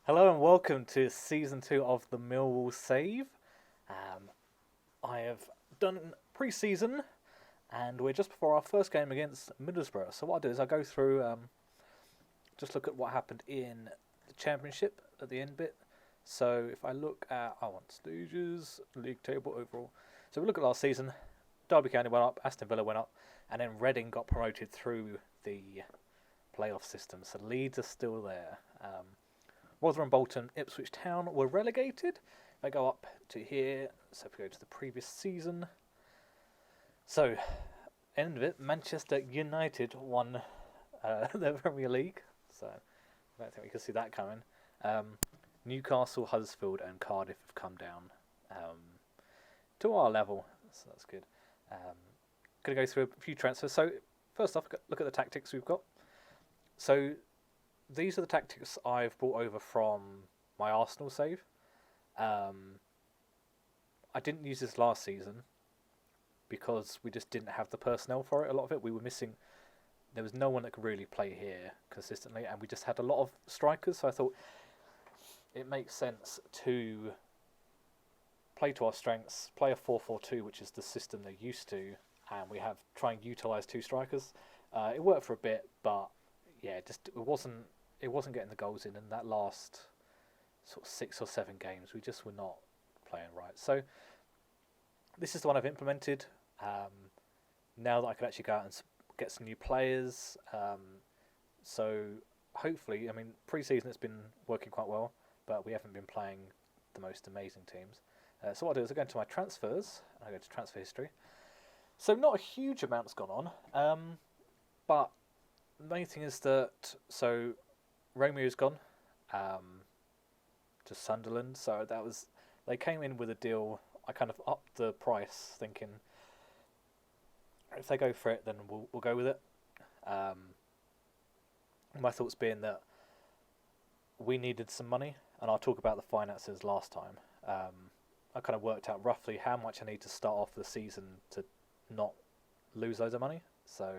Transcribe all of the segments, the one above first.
Hello and welcome to season 2 of the Millwall Save. I have done pre-season and we're just before our first game against Middlesbrough. So what I do is I go through, just look at what happened in the Championship at the end bit. So if I look at, I want stages, league table overall. So we look at last season, Derby County went up, Aston Villa went up, and then Reading got promoted through the playoff system. So Leeds are still there. Rotherham, Bolton, Ipswich Town were relegated. They go up to here. So if we go to the previous season. So, end of it, Manchester United won the Premier League. So, I don't think we can see that coming. Newcastle, Huddersfield and Cardiff have come down to our level. So that's good. Going to go through a few transfers. So, first off, look at the tactics we've got. So, these are the tactics I've brought over from my Arsenal save. I didn't use this last season because we just didn't have the personnel for it. A lot of it we were missing. There was no one that could really play here consistently, and we just had a lot of strikers. So I thought it makes sense to play to our strengths, play a 4-4-2, which is the system they're used to, and we have try and utilise two strikers. It worked for a bit, but yeah, just it wasn't getting the goals in that last sort of 6 or 7 games. We just were not playing right. So this is the one I've implemented. Now that I can actually go out and get some new players. So hopefully, I mean, pre-season it's been working quite well, but we haven't been playing the most amazing teams. So what I do is I go into my transfers. I go to transfer history. So not a huge amount's gone on, but the main thing is that Romeo's gone to Sunderland, so they came in with a deal. I kind of upped the price, thinking if they go for it, then we'll go with it. My thoughts being that we needed some money, and I'll talk about the finances last time. I kind of worked out roughly how much I need to start off the season to not lose loads of money. So.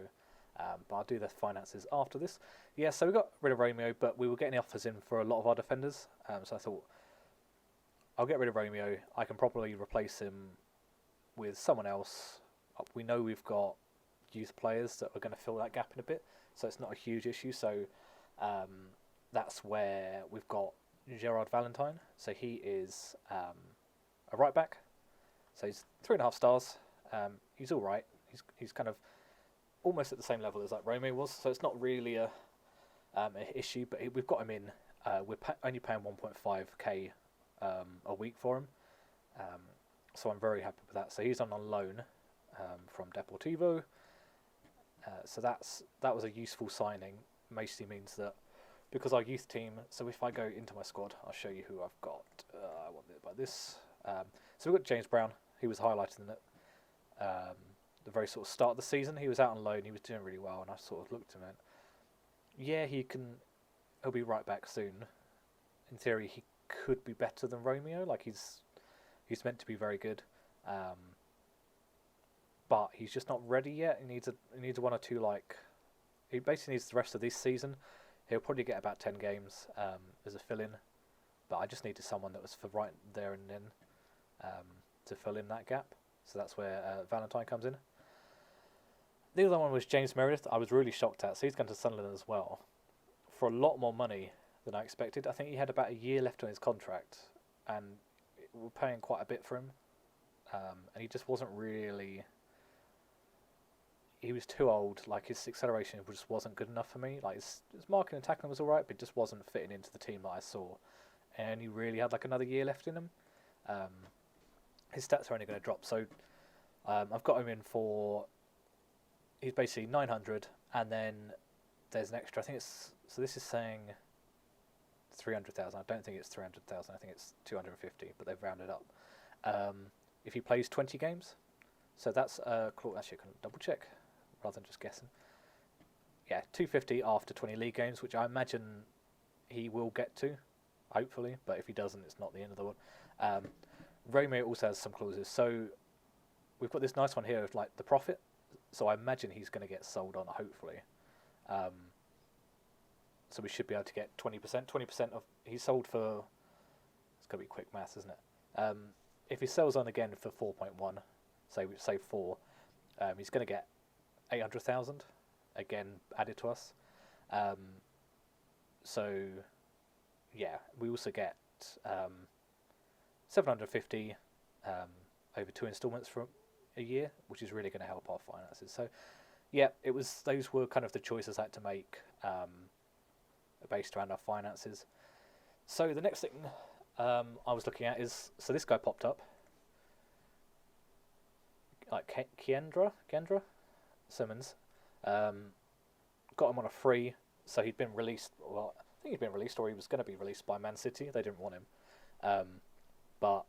But I'll do the finances after this. Yeah, so we got rid of Romeo, but we were getting offers in for a lot of our defenders. So I thought, I'll get rid of Romeo. I can probably replace him with someone else. We know we've got youth players that are going to fill that gap in a bit, so it's not a huge issue. So that's where we've got Jerrod Valentine. So he is a right back. So he's 3.5 stars. He's all right. He's kind of almost at the same level as like Romeo was, so it's not really a issue. But we've got him in. We're only paying 1.5k a week for him, so I'm very happy with that. So he's on loan from Deportivo. So that was a useful signing. Mostly means that because our youth team. So if I go into my squad, I'll show you who I've got. I want it by this. So we've got James Brown. He was highlighted in it. The very sort of start of the season, he was out on loan. He was doing really well, and I sort of looked at him and yeah, he'll be right back soon. In theory, he could be better than Romeo. Like he's meant to be very good, but he's just not ready yet. He needs 1 or 2 he basically needs the rest of this season. He'll probably get about 10 games as a fill-in, but I just needed someone that was for right there and then to fill in that gap. So that's where Valentine comes in. The other one was James Meredith. I was really shocked at. So he's gone to Sunderland as well for a lot more money than I expected. I think he had about a year left on his contract, and we're paying quite a bit for him. And he just wasn't really. He was too old. Like his acceleration just wasn't good enough for me. Like his marking and tackling was all right, but it just wasn't fitting into the team that I saw. And he really had like another year left in him. His stats are only going to drop. So I've got him in for. He's basically 900, and then there's an extra. I think it's so. This is saying 300,000. I don't think it's 300,000. I think it's 250, but they've rounded up. If he plays 20 games, so that's actually I can double check rather than just guessing. Yeah, 250 after 20 league games, which I imagine he will get to, hopefully. But if he doesn't, it's not the end of the world. Romeo also has some clauses, so we've got this nice one here of like the profit. So I imagine he's going to get sold on, hopefully. so we should be able to get 20%. 20% of he sold for. It's gonna be quick maths, isn't it? If he sells on again for 4.1, say 4, he's gonna get 800,000 again added to us. So yeah, we also get 750 over 2 instalments for a year, which is really going to help our finances. So yeah, those were kind of the choices I had to make based around our finances. So the next thing I was looking at is, so this guy popped up, like Kendra Simmons. Got him on a free, so he'd been released. Well, I think he'd been released, or he was going to be released by Man City. They didn't want him, but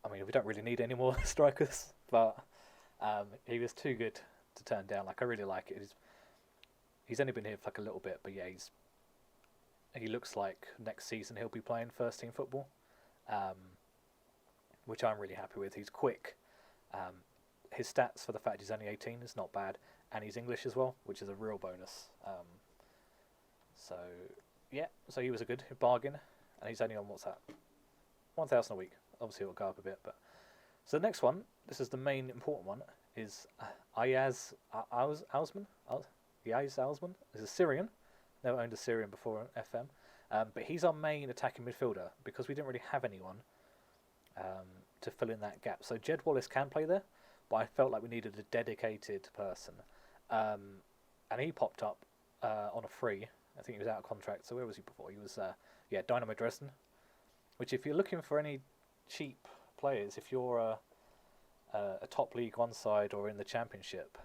I mean, we don't really need any more strikers. But he was too good to turn down. Like, I really like it. He's only been here for like a little bit, but yeah, he looks like next season he'll be playing first team football, which I'm really happy with. He's quick. His stats for the fact he's only 18 is not bad, and he's English as well, which is a real bonus. So yeah, so he was a good bargain, and he's only on, what's that, 1,000 a week. Obviously it'll go up a bit, but so the next one, this is the main important one, is Ayaz Alsman. Ayaz Alsman is a Syrian. Never owned a Syrian before on FM, but he's our main attacking midfielder because we didn't really have anyone to fill in that gap. So Jed Wallace can play there, but I felt like we needed a dedicated person, and he popped up on a free. I think he was out of contract. So where was he before? He was Dynamo Dresden. Which, if you're looking for any cheap players, if you're a top League One side or in the Championship,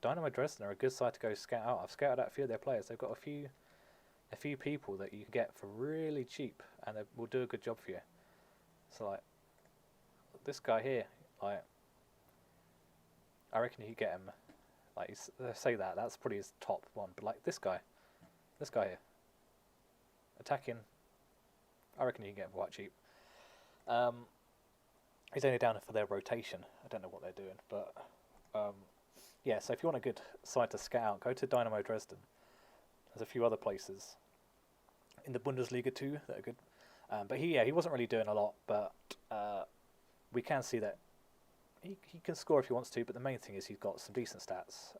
Dynamo Dresden are a good side to go scout out. I've scouted out a few of their players. They've got a few people that you can get for really cheap, and they will do a good job for you. So like this guy here, like I reckon you get him. Like say that's probably his top one, but like this guy here, attacking. I reckon you can get him quite cheap. He's only down for their rotation. I don't know what they're doing, but so if you want a good side to scout, go to Dynamo Dresden. There's a few other places in the Bundesliga too that are good. But he wasn't really doing a lot, but we can see that he can score if he wants to, but the main thing is he's got some decent stats.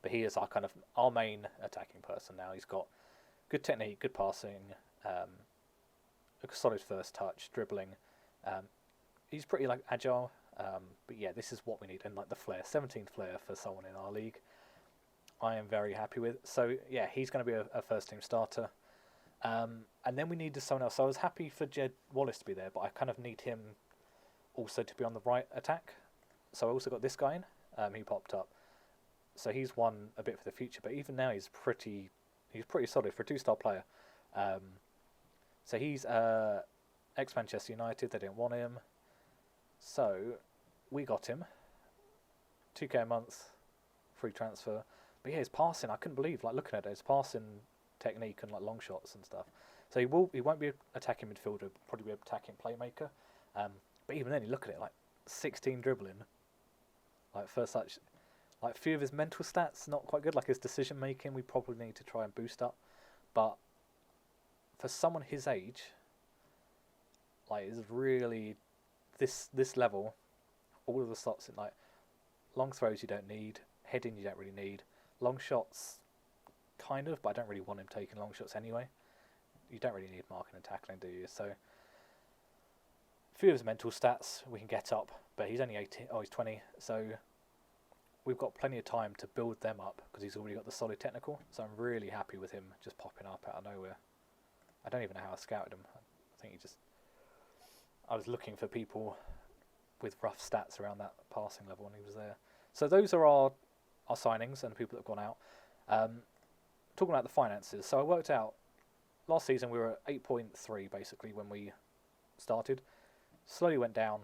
But he is our main attacking person now. He's got good technique, good passing, a solid first touch, dribbling. He's pretty agile, but yeah, this is what we need, and the flair, 17th flair for someone in our league, I am very happy with. So yeah, he's going to be a first team starter. And then we needed someone else. So I was happy for Jed Wallace to be there, but I kind of need him also to be on the right attack. So I also got this guy in. He popped up. So he's won a bit for the future, but even now he's pretty solid for a 2-star player. So he's ex-Manchester United. They didn't want him, so we got him. 2K a month, free transfer. But yeah, his passing, I couldn't believe. Looking at it, his passing technique and long shots and stuff. So he won't be an attacking midfielder, probably be an attacking playmaker. But even then, you look at it, 16 dribbling, first touch. A few of his mental stats not quite good. His decision making, we probably need to try and boost up. But for someone his age, is really this level. All of the slots in long throws you don't need, heading you don't really need, long shots, kind of, but I don't really want him taking long shots anyway. You don't really need marking and tackling, do you? So a few of his mental stats we can get up, but he's only 18. Oh, he's 20. So we've got plenty of time to build them up because he's already got the solid technical. So I'm really happy with him just popping up out of nowhere. I don't even know how I scouted him. I think I was looking for people with rough stats around that passing level, and he was there. So those are our signings and the people that have gone out. Talking about the finances, so I worked out last season we were at 8.3 basically when we started. Slowly went down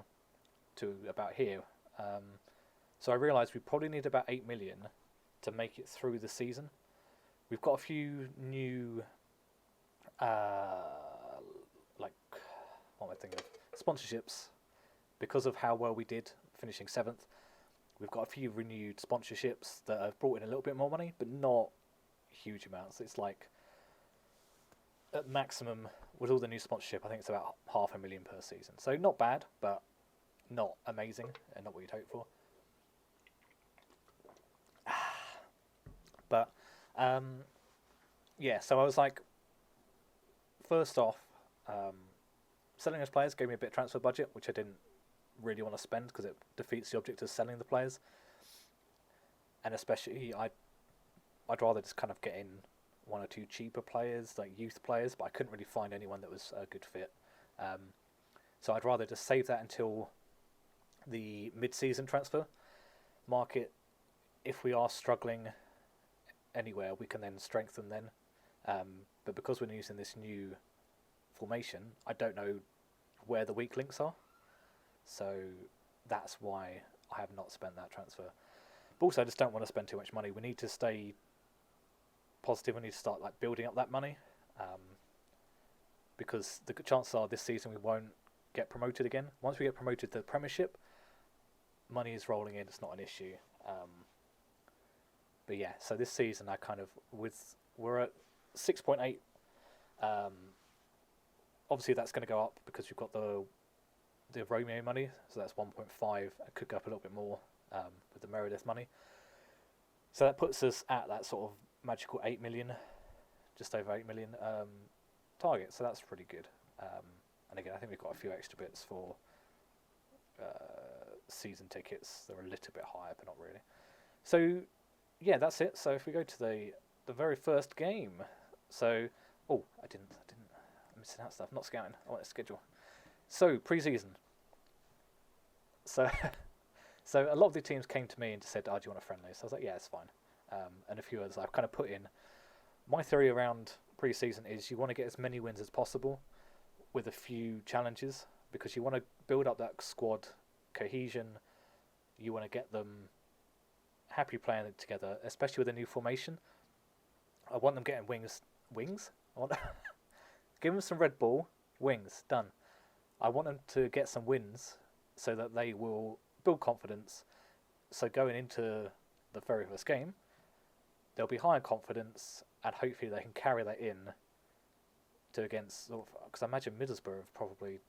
to about here. So I realised we probably need about 8 million to make it through the season. We've got a few new, what am I thinking of? Sponsorships. Because of how well we did, finishing 7th, we've got a few renewed sponsorships that have brought in a little bit more money, but not huge amounts. It's like at maximum with all the new sponsorship, I think it's about $500,000 per season. So not bad, but not amazing and not what you'd hope for. But yeah, so I was like, first off, selling those players gave me a bit of transfer budget, which I didn't really want to spend because it defeats the object of selling the players. And especially, I'd rather just kind of get in one or two cheaper players, like youth players, but I couldn't really find anyone that was a good fit. So I'd rather just save that until the mid-season transfer market. If we are struggling anywhere, we can then strengthen then. But because we're using this new formation, I don't know where the weak links are. So that's why I have not spent that transfer. But also, I just don't want to spend too much money. We need to stay positive. We need to start like building up that money, because the chances are this season we won't get promoted again. Once we get promoted to the Premiership, money is rolling in. It's not an issue. But yeah, so this season I kind of we're at 6.8. Obviously that's going to go up because you've got the Romeo money, so that's 1.5. It could go up a little bit more with the Meredith money. So that puts us at that sort of magical 8 million, just over 8 million target. So that's pretty good. And again, I think we've got a few extra bits for season tickets. They're a little bit higher, but not really. So yeah, that's it. So if we go to the very first game, so I'm missing out stuff. Not scouting. I want to schedule. So pre-season. So a lot of the teams came to me and just said, "Oh, do you want a friendly?" So I was like, "Yeah, it's fine." And a few others I've kind of put in. My theory around pre-season is you want to get as many wins as possible with a few challenges, because you want to build up that squad cohesion. You want to get them happy playing it together, especially with a new formation. I want them getting wings. I want give them some Red Bull, wings, done. I want them to get some wins so that they will build confidence. So going into the very first game, they'll be high in confidence, and hopefully they can carry that in to against. Because I imagine Middlesbrough have probably,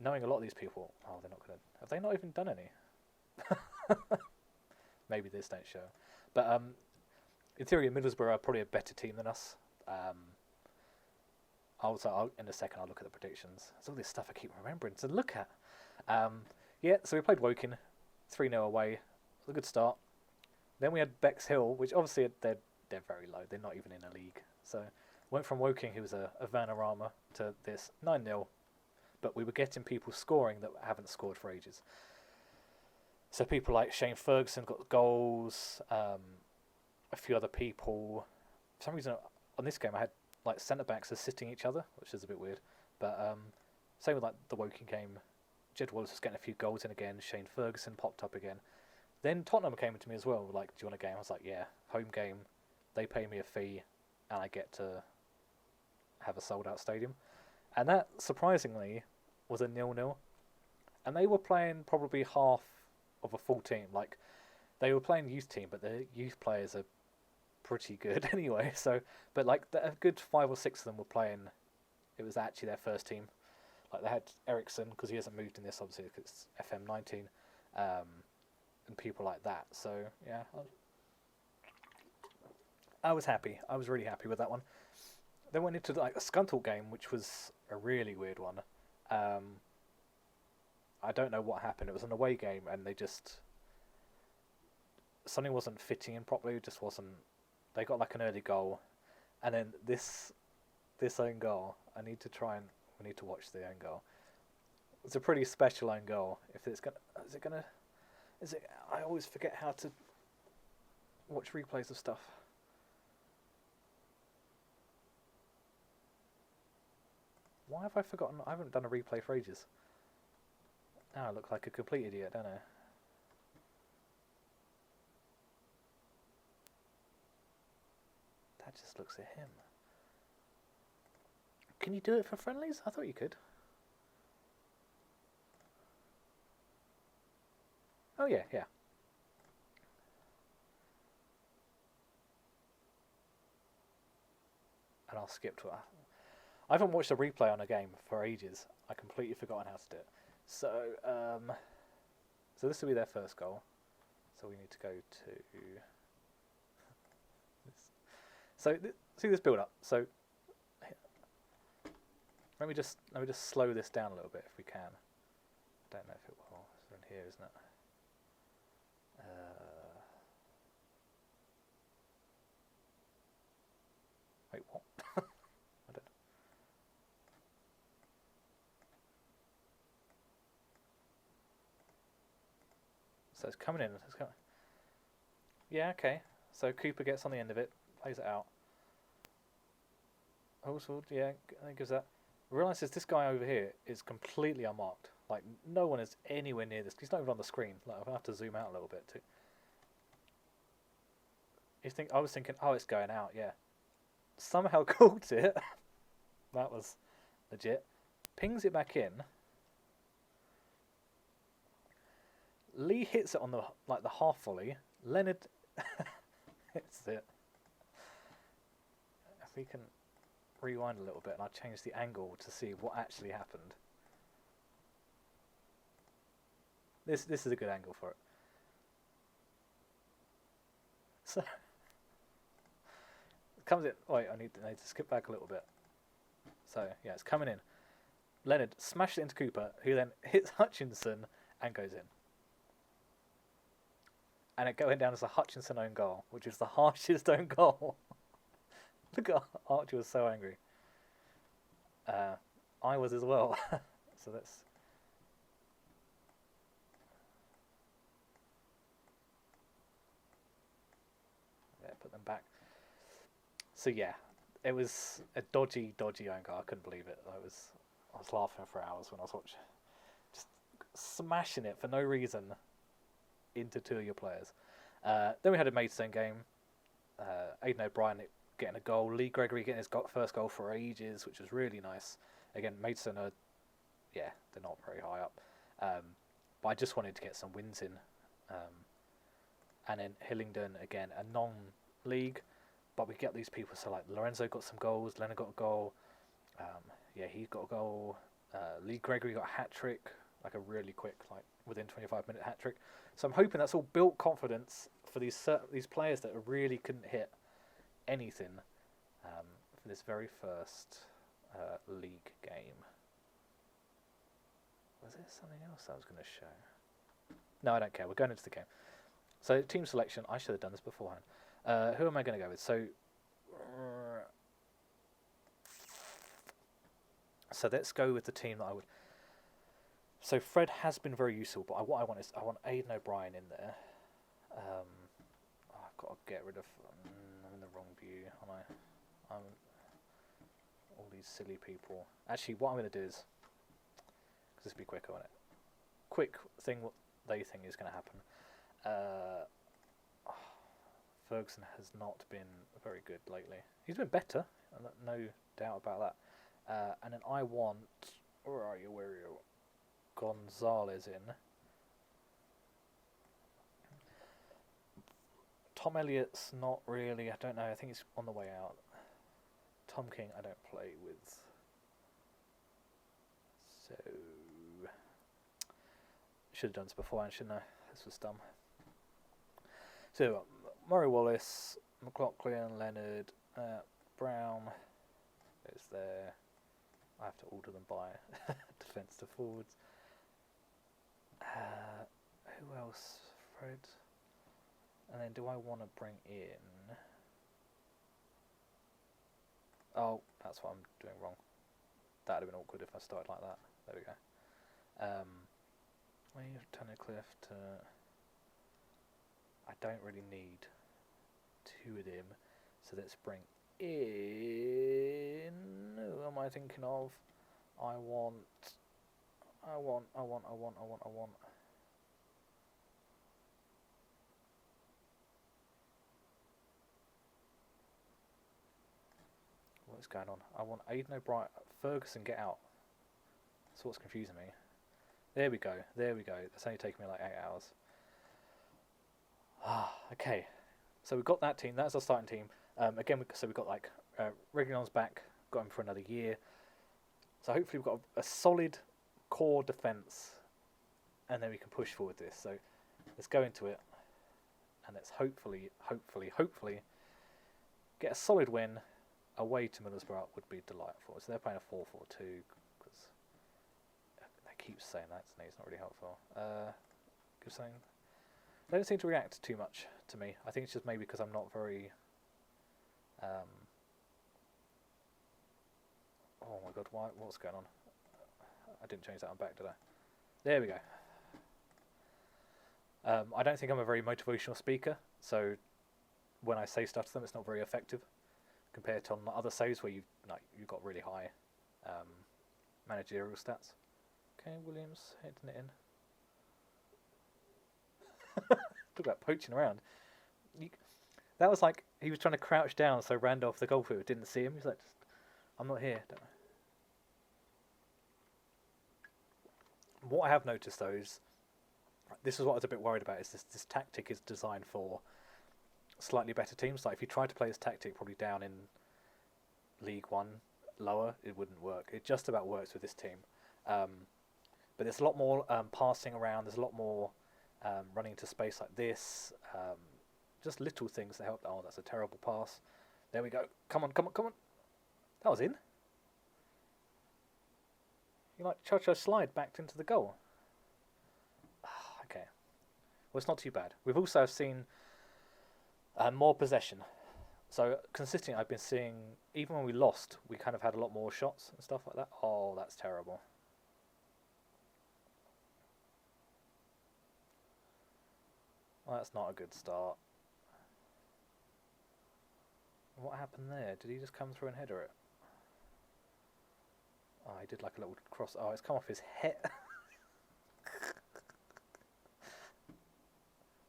knowing a lot of these people, they're not going to. Have they not even done any? Maybe this don't show. But in theory, Middlesbrough are probably a better team than us. In a second, I'll look at the predictions. It's all this stuff I keep remembering to look at. Yeah, so we played Woking, 3-0 away. A good start. Then we had Bexhill, which obviously they're very low. They're not even in a league. So went from Woking, who was a Vanarama, to this 9-0. But we were getting people scoring that haven't scored for ages. So people like Shane Ferguson got goals. A few other people. For some reason, on this game, I had like centre backs assisting each other, which is a bit weird. But same with like the Woking game. Jed Wallace was getting a few goals in again. Shane Ferguson popped up again. Then Tottenham came to me as well, like, "Do you want a game?" I was like, "Yeah, home game. They pay me a fee, and I get to have a sold-out stadium." And that, surprisingly, was a 0-0. And they were playing probably half of a full team. Like, they were playing youth team, but the youth players are pretty good anyway. So, but like a good 5 or 6 of them were playing. It was actually their first team. Like they had Ericsson, because he hasn't moved in this obviously because it's FM19, and people like that. So yeah, I was happy. I was really happy with that one. Then went into like a Scunthorpe game, which was a really weird one. I don't know what happened. It was an away game, and they just something wasn't fitting in properly. It just wasn't. They got like an early goal, and then this own goal. We need to watch the own goal. It's a pretty special own goal. I always forget how to watch replays of stuff. Why have I forgotten? I haven't done a replay for ages. Now I look like a complete idiot, don't I? That just looks at him. Can you do it for friendlies? I thought you could. Oh yeah, yeah. and I'll skip to it. I haven't watched a replay on a game for ages. I completely forgotten how to do it. So, so this will be their first goal. So we need to go to this. So see this build up. So let me just slow this down a little bit if we can. I don't know if it will. It's in here, isn't it? Wait, what? I don't. So it's coming in. It's coming. Yeah, okay. So Cooper gets on the end of it, plays it out. Also, yeah, I think gives that. Realises this guy over here is completely unmarked. Like, no one is anywhere near this. He's not even on the screen. Like, I'll have to zoom out a little bit too. I was thinking, oh, it's going out, yeah. Somehow caught it. That was legit. Pings it back in. Lee hits it on the half volley. Leonard hits it. If we can rewind a little bit and I'll change the angle to see what actually happened. This is a good angle for it. So it comes in. Wait, I need to skip back a little bit. So yeah, it's coming in. Leonard smashed it into Cooper, who then hits Hutchinson and goes in. And it going down as a Hutchinson own goal, which is the harshest own goal. Look at Archie was so angry. I was as well. So that's. Yeah, put them back. So yeah, it was a dodgy own goal. I couldn't believe it. I was laughing for hours when I was watching. Just smashing it for no reason into two of your players. Then we had a Maidstone game. Aidan O'Brien getting a goal. Lee Gregory getting his first goal for ages, which was really nice. Again, Maidstone are, yeah, they're not very high up. But I just wanted to get some wins in. And then Hillingdon, again, a non-league. But we get these people, so like Lorenzo got some goals, Leonard got a goal. Yeah, he got a goal. Lee Gregory got a hat-trick, like a really quick, like within 25-minute hat-trick. So I'm hoping that's all built confidence for these players that really couldn't hit anything for this very first league game. Was there something else I was going to show? No, I don't care. We're going into the game. So team selection, I should have done this beforehand. Who am I going to go with? So let's go with the team that I would. So Fred has been very useful, but what I want is Aidan O'Brien in there. I've got to get rid of. I'm in the wrong view, aren't I? I'm all these silly people. Actually, what I'm going to do is, because this will be quicker, won't it? Quick thing. What they think is going to happen. Ferguson has not been very good lately. He's been better, no doubt about that. And then I want. Where are you? Gonzalez in. Tom Elliott's not really. I don't know. I think he's on the way out. Tom King, I don't play with. So should have done this beforehand, shouldn't I? This was dumb. So Murray Wallace, McLaughlin, Leonard, Brown is there. I have to order them by defence to forwards. Who else? Fred. And then do I want to bring in... Oh, that's what I'm doing wrong. That would have been awkward if I started like that. There we go. Leave Tunnicliffe to... I don't really need two of them. So let's bring in... Who am I thinking of? I want... What's going on? I want Aidan O'Brien. Ferguson, get out. That's what's confusing me. There we go. That's only taken me like 8 hours. Okay. So we've got that team. That's our starting team. Again, so we've got like Reguilon's back, got him for another year. So hopefully we've got a solid core defence, and then we can push forward this. So let's go into it, and let's hopefully get a solid win away to Middlesbrough. Would be delightful. So they're playing a 4-4-2 because they keep saying that to me. It's not really helpful. Keep saying they don't seem to react too much to me. I think it's just maybe because I'm not very. Oh my god, what's going on? I didn't change that one back, did I? There we go. I don't think I'm a very motivational speaker, so when I say stuff to them, it's not very effective compared to on other saves where you've got really high managerial stats. Okay, Williams heading it in. Talk about poaching around. That was like he was trying to crouch down so Randolph, the goalkeeper, didn't see him. He's like, I'm not here. Don't I? What I have noticed though is, this is what I was a bit worried about, is this tactic is designed for slightly better teams. Like if you tried to play this tactic probably down in League One, lower, it wouldn't work. It just about works with this team. But there's a lot more passing around, there's a lot more running into space like this. Just little things that help. Oh, that's a terrible pass. There we go. Come on. That was in. You like Cho slide backed into the goal. Okay. Well, it's not too bad. We've also seen more possession. So consistently, I've been seeing, even when we lost, we kind of had a lot more shots and stuff like that. Oh, that's terrible. Well, that's not a good start. What happened there? Did he just come through and header it? Oh, he did like a little cross. Oh, it's come off his head. At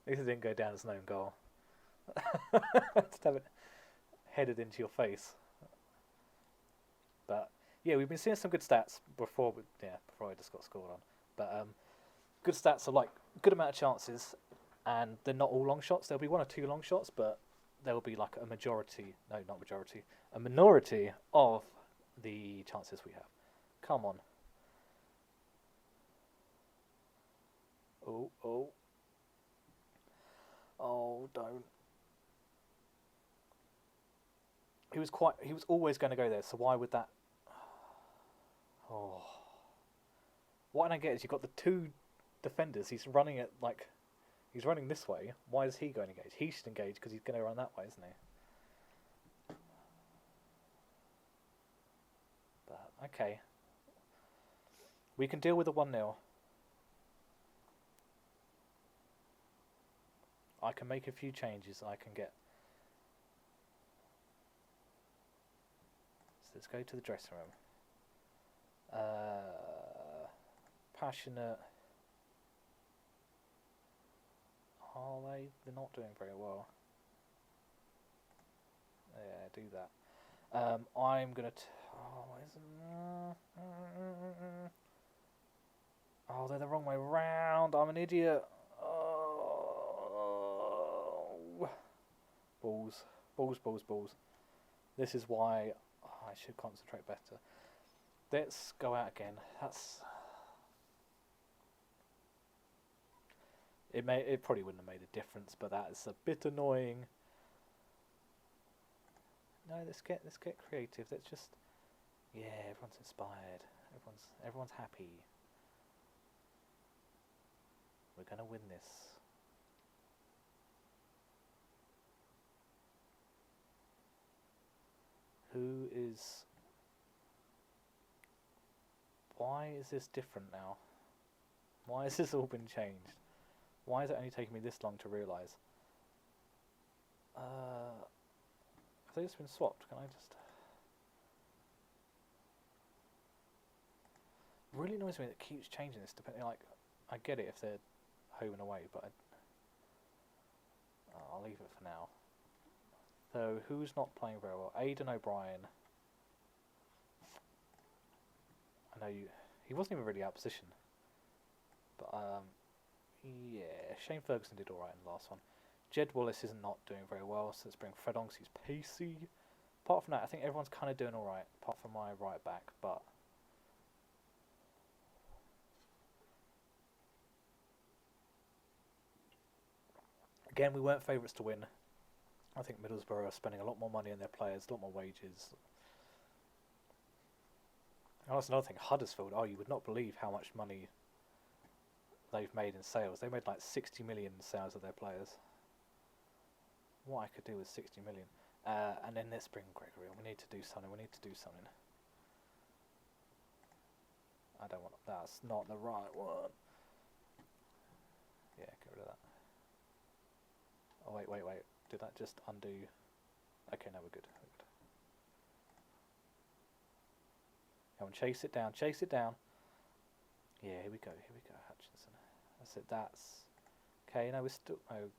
least it didn't go down as an own goal. Just have it headed into your face. But yeah, we've been seeing some good stats before I just got scored on. But good stats are like good amount of chances, and they're not all long shots. There'll be one or two long shots, but there will be like a minority of the chances we have. Come on. Oh, don't. He was always going to go there, so why would that? Oh. What I don't get is you've got the two defenders, he's running it like, he's running this way, why is he going to engage? He should engage because he's going to run that way, isn't he? But, okay. We can deal with a 1-0. I can make a few changes, I can get... So let's go to the dressing room. Passionate. Are they? They're not doing very well. Yeah, do that. I'm gonna. Oh, they're the wrong way round. I'm an idiot. Oh. Balls. This is why I should concentrate better. Let's go out again. It probably wouldn't have made a difference, but that is a bit annoying. No, let's get creative. Let's just, everyone's inspired. Everyone's happy. We're gonna win this. Why is this different now? Why has this all been changed? Why is it only taking me this long to realise? Have they just been swapped? Can I just... It really annoys me that it keeps changing this, depending, like, I get it if they're home and away, but I'll leave it for now. So, who's not playing very well? Aidan O'Brien. I know he wasn't even really out of position. But, yeah, Shane Ferguson did alright in the last one. Jed Wallace is not doing very well, so let's bring Fred on 'cause he's pacey. Apart from that, I think everyone's kind of doing alright, apart from my right back, but... Again, we weren't favourites to win. I think Middlesbrough are spending a lot more money on their players, a lot more wages. And that's another thing, Huddersfield, you would not believe how much money they've made in sales. They made like 60 million in sales of their players. What I could do with 60 million. And then let's bring Gregory on. We need to do something. I don't want... That's not the right one. Yeah, get rid of that. Oh, wait. Did that just undo? Okay, now we're good. Come on, chase it down. Yeah, here we go, Hutchinson. That's it, that's... Okay, now we're still... Oh,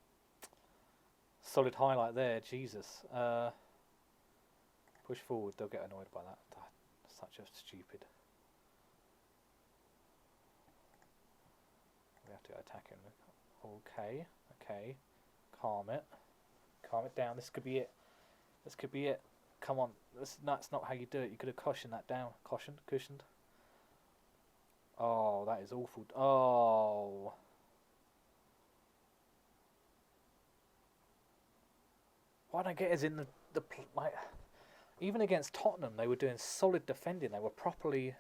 solid highlight there, Jesus. Push forward, they'll get annoyed by that. Such a stupid... We have to attack him. Okay. Calm it down. This could be it. Come on. That's not how you do it. You could have cushioned that down. Cushioned. Oh, that is awful. Oh. Why don't I get us in the like? Even against Tottenham, they were doing solid defending. They were properly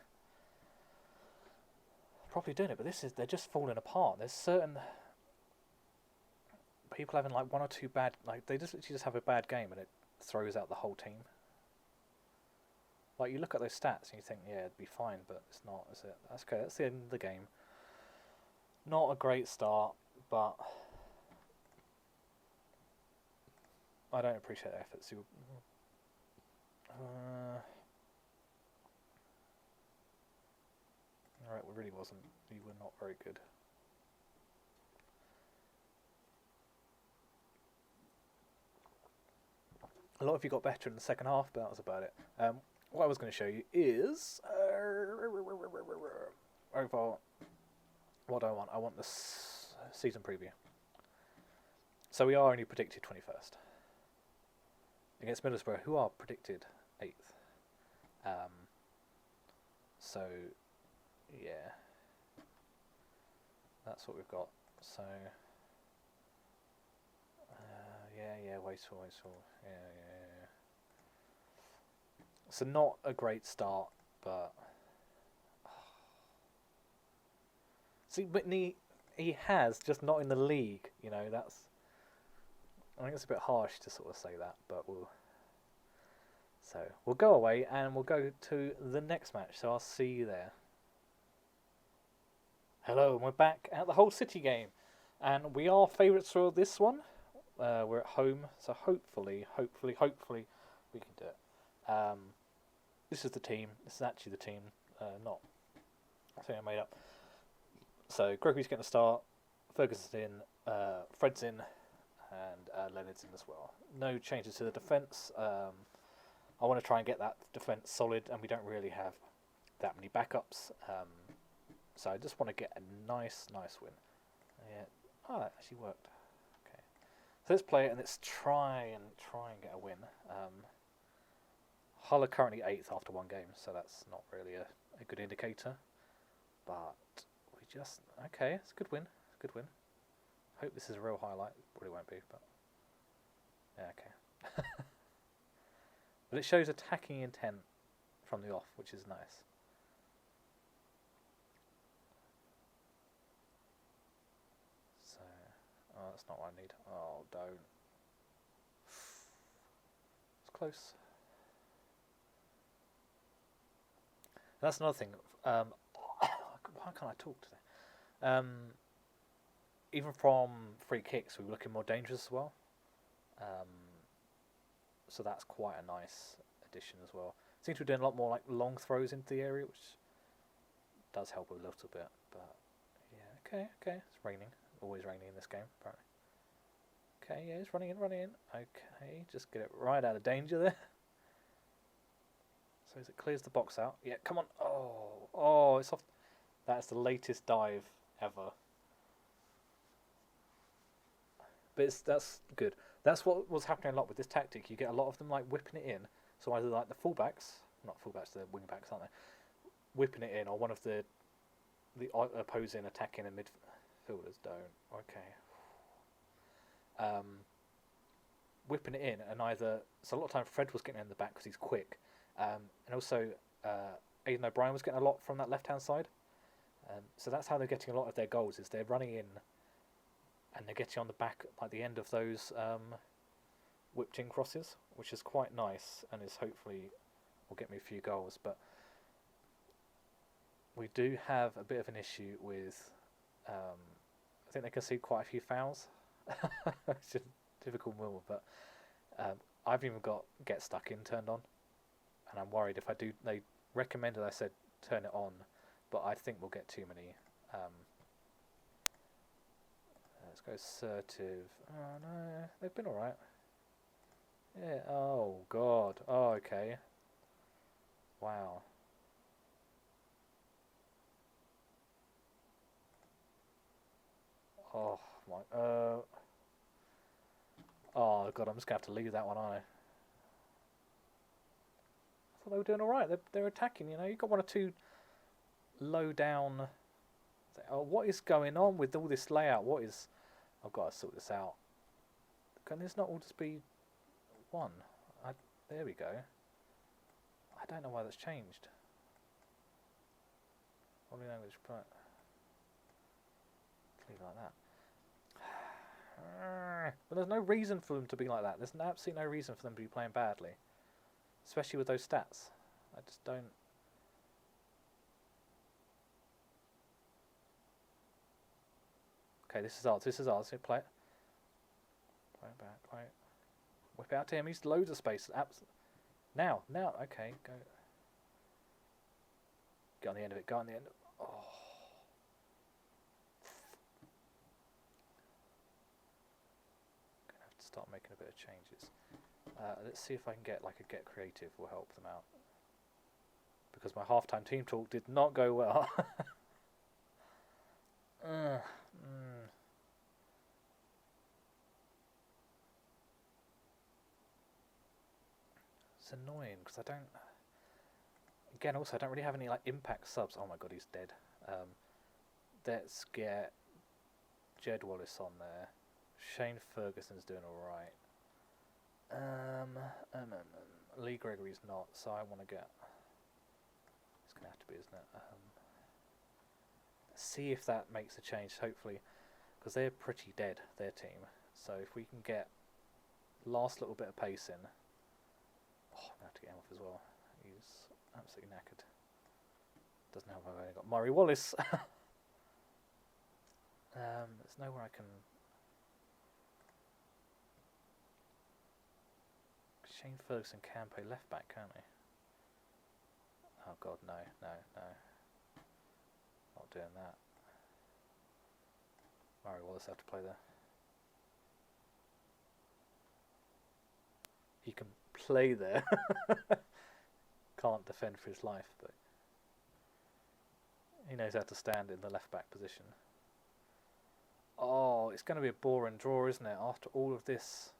doing it. But they're just falling apart. There's certain people having like one or two bad, like they just literally have a bad game and it throws out the whole team. Like you look at those stats and you think, yeah, it'd be fine, but it's not, is it? That's okay. That's the end of the game. Not a great start, but I don't appreciate the efforts. Alright, it really wasn't. We were not very good. A lot of you got better in the second half, but that was about it. What I was going to show you is... over what do I want? I want this season preview. So we are only predicted 21st. Against Middlesbrough, who are predicted 8th. So, yeah. That's what we've got. So... Yeah, wasteful. Yeah. So not a great start, but... See, but he has, just not in the league, you know, that's... I think it's a bit harsh to sort of say that, but we'll go away and we'll go to the next match, so I'll see you there. Hello, and we're back at the Hull City game, and we are favourites for this one. We're at home, so hopefully we can do it. This is the team. This is actually the team, not something I made up. So Gregory's getting a start, Ferguson's in, Fred's in, and Leonard's in as well. No changes to the defence. I want to try and get that defence solid, and we don't really have that many backups. So I just want to get a nice win. Yeah. Oh, that actually worked. So let's play it and let's try and get a win. Hull are currently 8th after one game, so that's not really a good indicator. But we just... Okay, it's a good win. Hope this is a real highlight. Probably won't be, but... Yeah, okay. But it shows attacking intent from the off, which is nice. Oh, that's not what I need. Oh, don't. It's close. That's another thing. Why can't I talk today? Even from free kicks, we were looking more dangerous as well. So that's quite a nice addition as well. Seems to be doing a lot more like long throws into the area, which does help a little bit. But yeah, okay. It's raining. Always raining in this game, apparently. Okay, yeah, it's running in. Okay, just get it right out of danger there. So as it clears the box out. Yeah, come on. Oh, it's off. That's the latest dive ever. but that's good. That's what was happening a lot with this tactic. You get a lot of them like whipping it in. So either like the fullbacks, not fullbacks, the wingbacks, aren't they? Whipping it in, or one of the opposing attacking and midfielders don't. Okay. Whipping it in, and either so a lot of time Fred was getting in the back because he's quick, and also Aidan O'Brien was getting a lot from that left hand side. So that's how they're getting a lot of their goals. Is they're running in, and they're getting on the back like the end of those whipped in crosses, which is quite nice, and is hopefully will get me a few goals. But we do have a bit of an issue with. I think they can see quite a few fouls. It's just typical Millwall, but I've even got get stuck in turned on, and I'm worried if I do. They recommended I said turn it on, but I think we'll get too many. Let's go assertive. Oh no, they've been alright. Yeah. Oh god. Oh okay. Wow. Oh my. Oh god, I'm just gonna have to leave that one, aren't I? Thought they were doing all right. They're attacking. You know, you got one or two low down. Oh, what is going on with all this layout? What is? I've got to sort this out. Can this not all just be one? There we go. I don't know why that's changed. Body language, but leave it like that. But there's no reason for them to be like that. There's absolutely no reason for them to be playing badly, especially with those stats. I just don't. Okay, this is ours. This is ours. Here, play it. Play it back. Play it. Whip out to him. He's loads of space. Now. Okay, go. Get on the end of it. Go on the end. Oh. Gonna have to start making a bit of changes. Let's see if I can get like a get creative will help them out. Because my halftime team talk did not go well. It's annoying because I don't. Again, also I don't really have any like impact subs. Oh my god, he's dead. Let's get Jed Wallace on there. Shane Ferguson's doing all right. Lee Gregory's not, so I want to get. It's gonna have to be, isn't it? See if that makes a change. Hopefully, because they're pretty dead. Their team. So if we can get last little bit of pace in. Oh, I'm gonna have to get him off as well. He's absolutely knackered. Doesn't help I've only got Murray Wallace. There's nowhere I can. Shane Ferguson can play left back, can't he? Oh god, no. Not doing that. Murray Wallace have to play there. He can play there. Can't defend for his life, but he knows how to stand in the left back position. Oh, it's going to be a boring draw, isn't it? After all of this.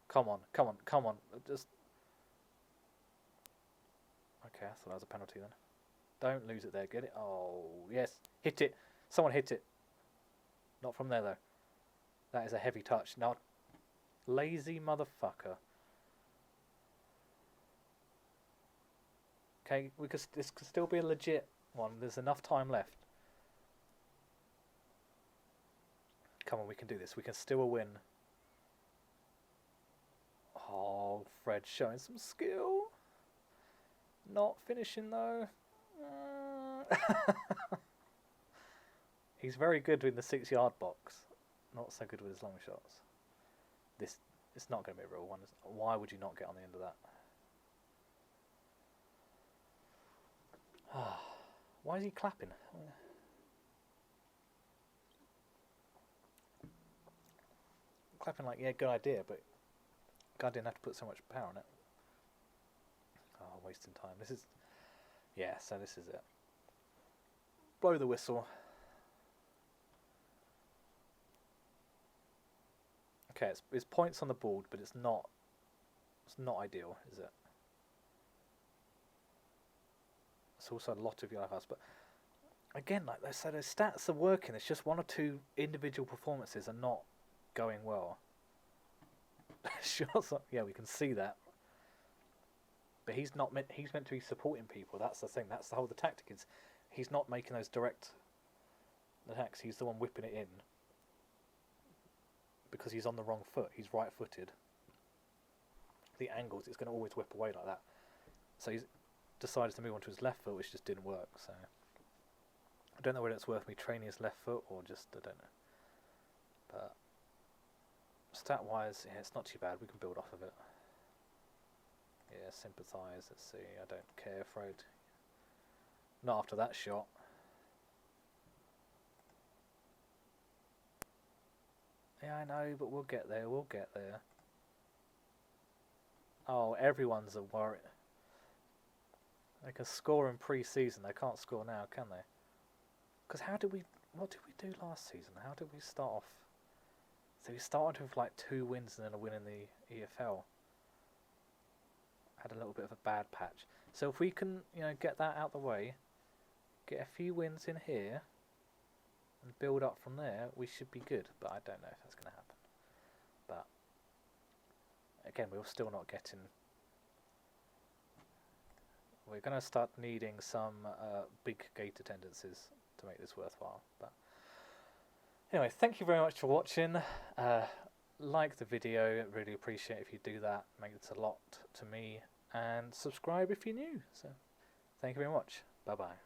Come on. Just. Okay, I thought that was a penalty then. Don't lose it there. Get it. Oh, yes. Hit it. Someone hit it. Not from there, though. That is a heavy touch. Now, lazy motherfucker. Okay, this could still be a legit one. There's enough time left. Come on, we can do this. We can still win. Oh, Fred showing some skill. Not finishing, though. He's very good in the 6-yard box. Not so good with his long shots. It's not going to be a real one. Why would you not get on the end of that? Why is he clapping? Clapping like, yeah, good idea, but God didn't have to put so much power on it. Oh, wasting time. This is it. Blow the whistle. Okay, it's points on the board, but it's not ideal, is it? It's also a lot of yellow cards, but again, like they said, those stats are working. It's just one or two individual performances are not going well. Shots, yeah, we can see that. But he's not meant. He's meant to be supporting people. That's the thing. That's the whole. The tactic is, he's not making those direct attacks. He's the one whipping it in. Because he's on the wrong foot. He's right-footed. The angles, it's going to always whip away like that. So he's decided to move on to his left foot, which just didn't work. So I don't know whether it's worth me training his left foot or just I don't know. But stat-wise, yeah, it's not too bad. We can build off of it. Yeah, sympathise. Let's see. I don't care, Fred. Not after that shot. Yeah, I know, but we'll get there. We'll get there. Oh, everyone's a worry. They can score in pre-season. They can't score now, can they? Because what did we do last season? How did we start off? So we started with like 2 wins and then a win in the EFL. Had a little bit of a bad patch. So if we can, get that out the way, get a few wins in here, and build up from there, we should be good. But I don't know if that's going to happen. But again, we're still not getting. We're going to start needing some big gate attendances to make this worthwhile. But anyway, thank you very much for watching. Like the video, really appreciate if you do that. Makes a lot to me. And subscribe if you're new. So, thank you very much. Bye bye.